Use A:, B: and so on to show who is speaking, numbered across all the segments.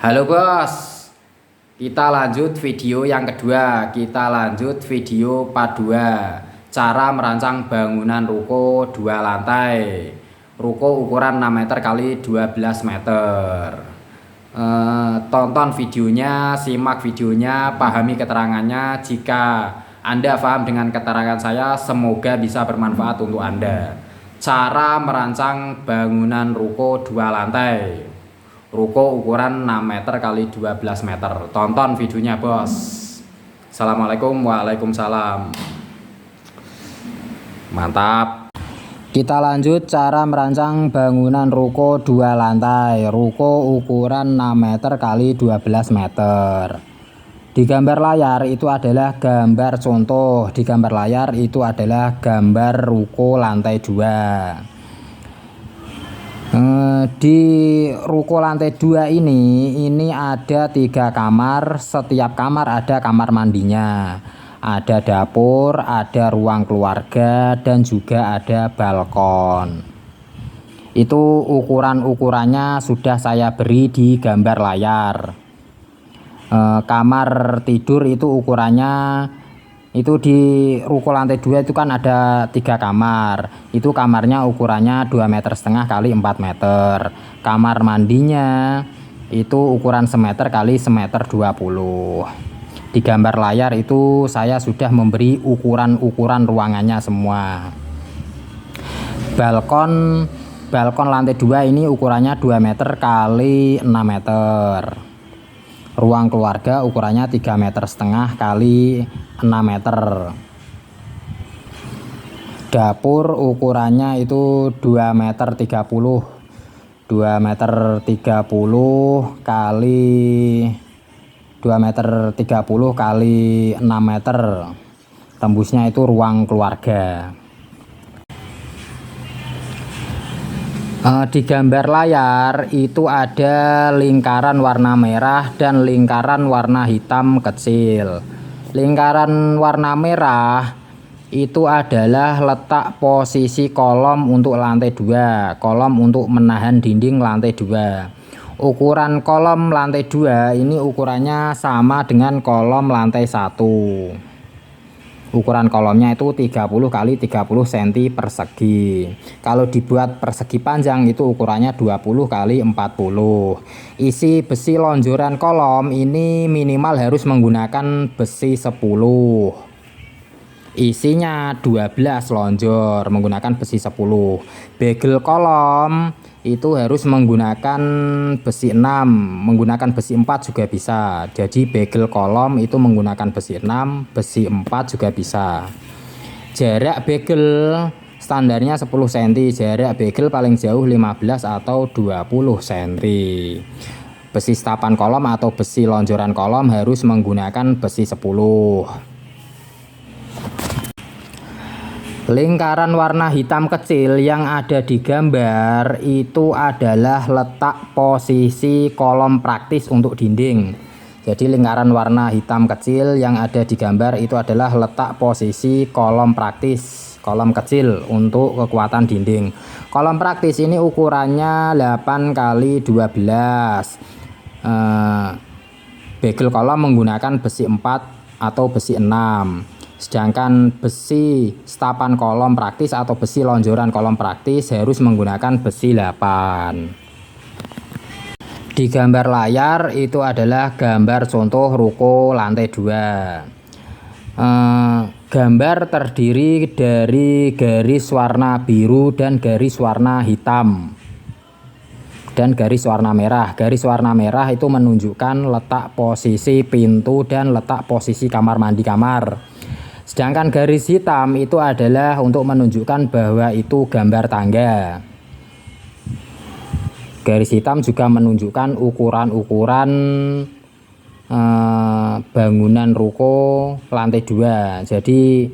A: Halo bos, kita lanjut video yang kedua. Kita lanjut video part 2. Cara merancang bangunan ruko 2 lantai. Ruko ukuran 6 meter kali 12 meter. Tonton videonya, simak videonya, pahami keterangannya. Jika Anda paham dengan keterangan saya, semoga bisa bermanfaat untuk Anda. Cara merancang bangunan ruko 2 lantai. Ruko ukuran 6 meter kali 12 meter. Tonton videonya bos. Assalamualaikum. Waalaikumsalam. Mantap. Kita lanjut cara merancang bangunan ruko 2 lantai. Ruko ukuran 6 meter kali 12 meter. Di gambar layar itu adalah gambar contoh. Di gambar layar itu adalah gambar ruko lantai 2. Di ruko lantai 2 ini ada 3 kamar. Setiap kamar ada kamar mandinya, ada dapur, ada ruang keluarga, dan juga ada balkon. Itu ukurannya sudah saya beri di gambar layar. Kamar tidur itu ukurannya, itu di ruko lantai 2 itu kan ada 3 kamar. Itu kamarnya ukurannya 2,5 meter kali 4 meter. Kamar mandinya itu ukuran 1 meter kali 1,20 meter. Di gambar layar itu saya sudah memberi ukuran ruangannya semua. Balkon lantai 2 ini ukurannya 2 meter kali 6 meter. Ruang keluarga ukurannya 3,5 meter kali 6 meter. Dapur ukurannya itu 2,30 meter, 2,30 meter kali 2,30 meter kali 6 meter. Tembusnya itu ruang keluarga. Di gambar layar itu ada lingkaran warna merah dan lingkaran warna hitam kecil. Lingkaran warna merah itu adalah letak posisi kolom untuk lantai 2, kolom untuk menahan dinding lantai 2. Ukuran kolom lantai 2 ini ukurannya sama dengan kolom lantai 1. Ukuran kolomnya itu 30 kali 30 cm persegi. Kalau dibuat persegi panjang itu ukurannya 20 kali 40. Isi besi lonjoran kolom ini minimal harus menggunakan besi 10. Isinya 12 lonjor menggunakan besi 10. Bagel kolom itu harus menggunakan besi 6, menggunakan besi 4 juga bisa. Jadi bagel kolom itu menggunakan besi 6, besi 4 juga bisa. Jarak bagel standarnya 10 cm, jarak bagel paling jauh 15 atau 20 cm. Besi setapan kolom atau besi lonjoran kolom harus menggunakan besi 10. Lingkaran warna hitam kecil yang ada di gambar itu adalah letak posisi kolom praktis untuk dinding. Jadi lingkaran warna hitam kecil yang ada di gambar itu adalah letak posisi kolom praktis, kolom kecil untuk kekuatan dinding. Kolom praktis ini ukurannya 8 kali 12. Bagel kolom menggunakan besi 4 atau besi 6. Sedangkan besi setapan kolom praktis atau besi lonjoran kolom praktis harus menggunakan besi 8. Di gambar layar itu adalah gambar contoh ruko lantai 2. Gambar terdiri dari garis warna biru dan garis warna hitam dan garis warna merah. Garis warna merah itu menunjukkan letak posisi pintu dan letak posisi kamar mandi kamar. Sedangkan garis hitam itu adalah untuk menunjukkan bahwa itu gambar tangga. Garis hitam juga menunjukkan ukuran-ukuran bangunan ruko lantai 2. Jadi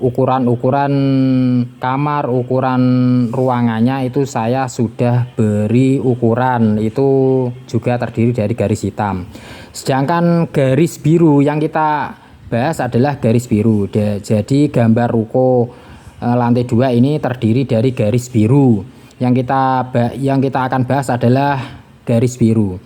A: ukuran-ukuran kamar, ukuran ruangannya itu saya sudah beri ukuran. Itu juga terdiri dari garis hitam. Sedangkan garis biru yang kita bahas adalah garis biru. Jadi gambar ruko lantai 2 ini terdiri dari garis biru. Yang kita akan bahas adalah garis biru.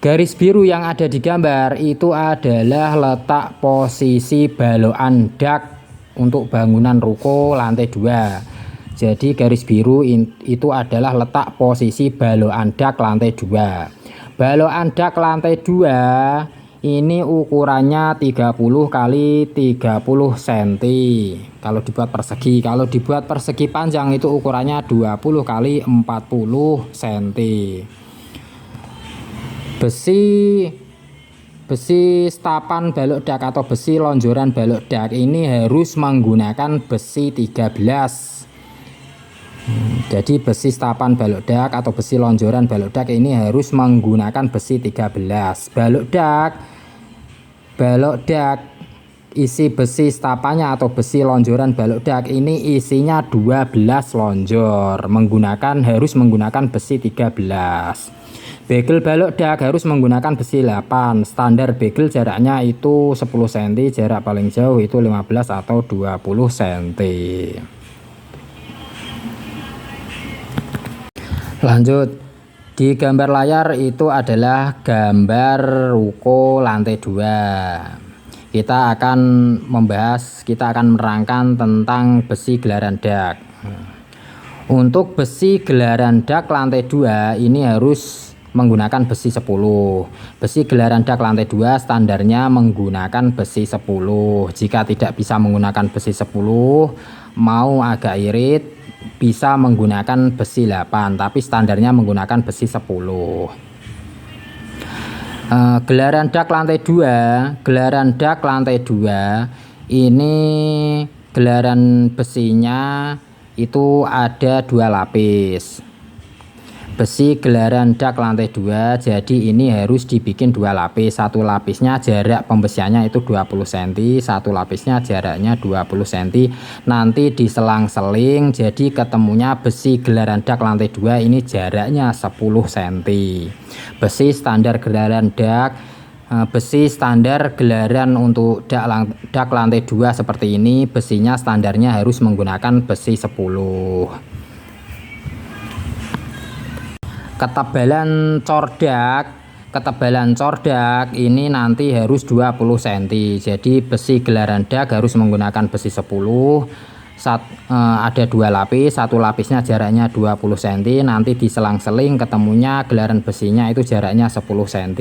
A: Garis biru yang ada di gambar itu adalah letak posisi balokan dak untuk bangunan ruko lantai 2. Jadi garis biru itu adalah letak posisi balokan dak lantai 2. Balokan dak lantai 2 ini ukurannya 30 kali 30 cm. Kalau dibuat persegi, kalau dibuat persegi panjang itu ukurannya 20 kali 40 cm. Besi stapan balok dak atau besi lonjoran balok dak ini harus menggunakan besi 13. Jadi besi stapan balok dak atau besi lonjoran balok dak ini harus menggunakan besi 13. Balok dak isi besi stapannya atau besi lonjoran balok dak ini isinya 12 lonjor, harus menggunakan besi 13. Bagel balok dak harus menggunakan besi 8. Standar bagel jaraknya itu 10 cm, jarak paling jauh itu 15 atau 20 cm. Lanjut, di gambar layar itu adalah gambar ruko lantai 2. Kita akan menerangkan tentang besi gelaran dak. Untuk besi gelaran dak lantai 2 ini harus menggunakan besi 10. Besi gelaran dak lantai 2 standarnya menggunakan besi 10. Jika tidak bisa menggunakan besi 10, mau agak irit, bisa menggunakan besi 8, tapi standarnya menggunakan besi 10. Gelaran dak lantai 2 ini gelaran besinya itu ada 2 lapis. Besi gelaran dak lantai 2, jadi ini harus dibikin 2 lapis. Satu lapisnya jarak pembesiannya itu 20 cm, satu lapisnya jaraknya 20 cm. Nanti diselang-seling, jadi ketemunya besi gelaran dak lantai 2 ini jaraknya 10 cm. Besi standar gelaran dak, besi standar gelaran untuk dak lantai 2 seperti ini, besinya standarnya harus menggunakan besi 10. Ketebalan cordak ini nanti harus 20 cm. Jadi besi gelaran dak harus menggunakan besi 10. Ada 2 lapis, satu lapisnya jaraknya 20 cm, nanti diselang-seling ketemunya gelaran besinya itu jaraknya 10 cm.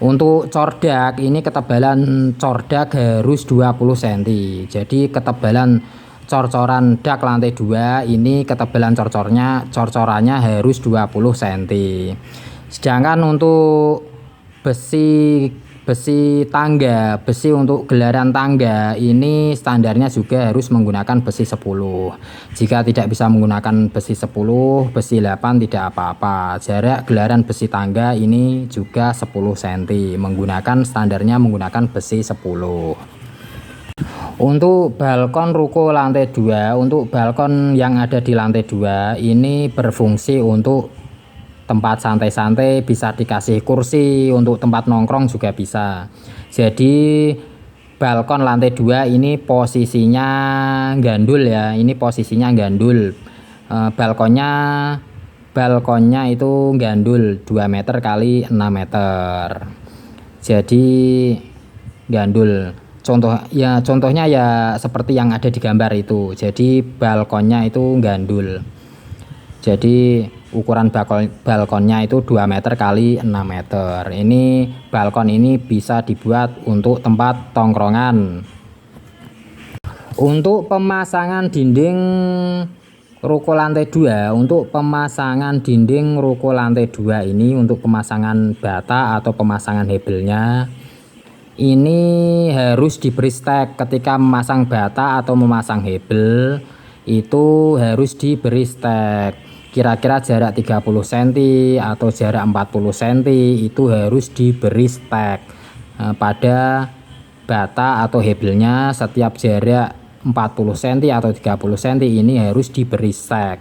A: Untuk cordak ini ketebalan cordak harus 20 cm. Jadi ketebalan corcoran dak lantai 2 ini ketebalan corcorannya harus 20 cm. Sedangkan untuk besi untuk gelaran tangga ini standarnya juga harus menggunakan besi 10. Jika tidak bisa menggunakan besi 10, besi 8 tidak apa-apa. Jarak gelaran besi tangga ini juga 10 cm, standarnya menggunakan besi 10. Untuk balkon ruko lantai 2, untuk balkon yang ada di lantai 2 ini berfungsi untuk tempat santai-santai, bisa dikasih kursi, untuk tempat nongkrong juga bisa. Jadi balkon lantai 2 ini posisinya gandul ya, ini posisinya gandul. Balkonnya itu gandul 2 meter kali 6 meter. Jadi gandul. Contohnya ya seperti yang ada di gambar itu. Jadi balkonnya itu gandul. Jadi ukuran balkonnya itu 2 meter kali 6 meter. Ini balkon ini bisa dibuat untuk tempat tongkrongan. Untuk pemasangan dinding ruko lantai 2, untuk pemasangan dinding ruko lantai 2 ini, untuk pemasangan bata atau pemasangan hebelnya ini harus diberi stek. Ketika memasang bata atau memasang hebel itu harus diberi stek. Kira-kira jarak 30 cm atau jarak 40 cm itu harus diberi stek pada bata atau hebelnya. Setiap jarak 40 cm atau 30 cm ini harus diberi stek.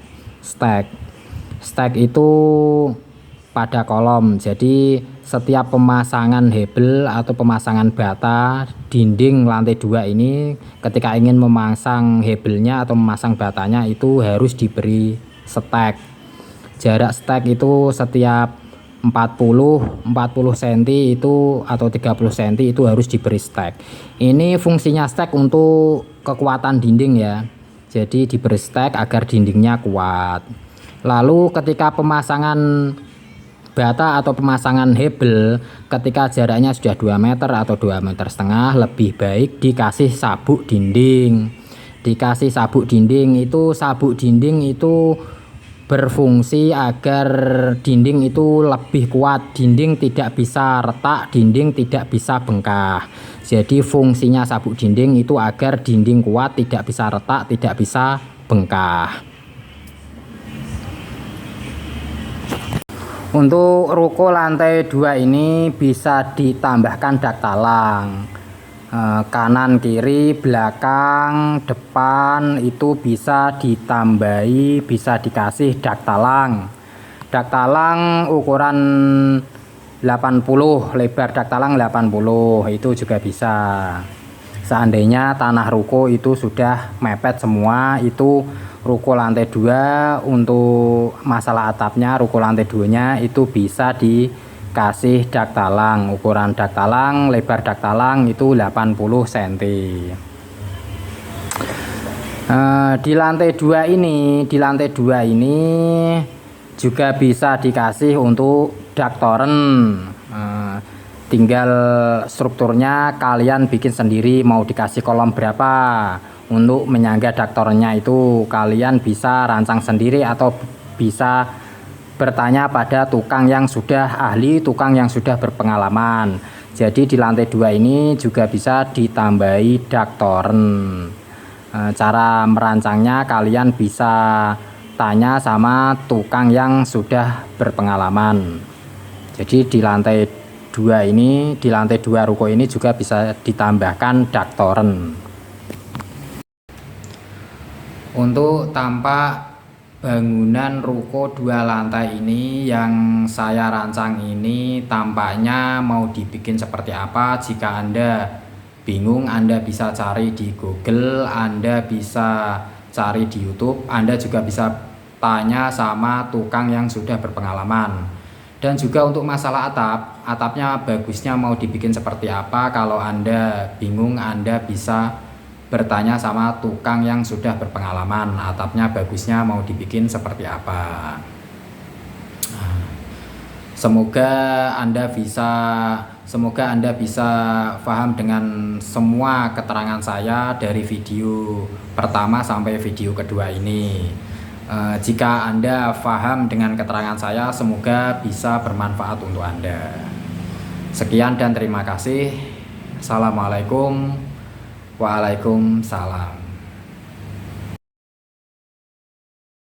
A: Stek itu pada kolom. Jadi setiap pemasangan hebel atau pemasangan bata dinding lantai 2 ini, ketika ingin memasang hebelnya atau memasang batanya itu harus diberi stek. Jarak stek itu setiap 40 cm itu atau 30 cm itu harus diberi stek. Ini fungsinya stek untuk kekuatan dinding ya. Jadi diberi stek agar dindingnya kuat. Lalu ketika pemasangan bata atau pemasangan hebel, ketika jaraknya sudah 2 meter atau 2,5 meter, lebih baik dikasih sabuk dinding. Dikasih sabuk dinding itu, sabuk dinding itu berfungsi agar dinding itu lebih kuat, dinding tidak bisa retak, dinding tidak bisa bengkak. Jadi fungsinya sabuk dinding itu agar dinding kuat, tidak bisa retak, tidak bisa bengkak. Untuk ruko lantai 2 ini bisa ditambahkan dak talang. Kanan, kiri, belakang, depan itu bisa ditambahi, bisa dikasih dak talang. Dak talang ukuran 80, lebar dak talang 80 itu juga bisa. Seandainya tanah ruko itu sudah mepet semua, itu ruko lantai 2 untuk masalah atapnya, ruko lantai 2-nya itu bisa dikasih dak talang. Ukuran dak talang, lebar dak talang itu 80 cm. Di lantai 2 ini juga bisa dikasih untuk dak toren. Tinggal strukturnya kalian bikin sendiri, mau dikasih kolom berapa. Untuk menyangga dak torennya itu kalian bisa rancang sendiri atau bisa bertanya pada tukang yang sudah ahli, tukang yang sudah berpengalaman. Jadi di lantai 2 ini juga bisa ditambahi dak toren. Cara merancangnya kalian bisa tanya sama tukang yang sudah berpengalaman. Jadi di lantai 2 ini, di lantai 2 ruko ini juga bisa ditambahkan dak toren. Untuk tampak bangunan ruko 2 lantai ini yang saya rancang ini tampaknya mau dibikin seperti apa. Jika Anda bingung, Anda bisa cari di Google, Anda bisa cari di YouTube, Anda juga bisa tanya sama tukang yang sudah berpengalaman. Dan juga untuk masalah atapnya bagusnya mau dibikin seperti apa, kalau Anda bingung, Anda bisa bertanya sama tukang yang sudah berpengalaman, atapnya bagusnya mau dibikin seperti apa. Semoga Anda bisa paham dengan semua keterangan saya dari video pertama sampai video kedua ini. Jika Anda paham dengan keterangan saya, semoga bisa bermanfaat untuk Anda. Sekian dan terima kasih. Assalamualaikum. Waalaikumsalam.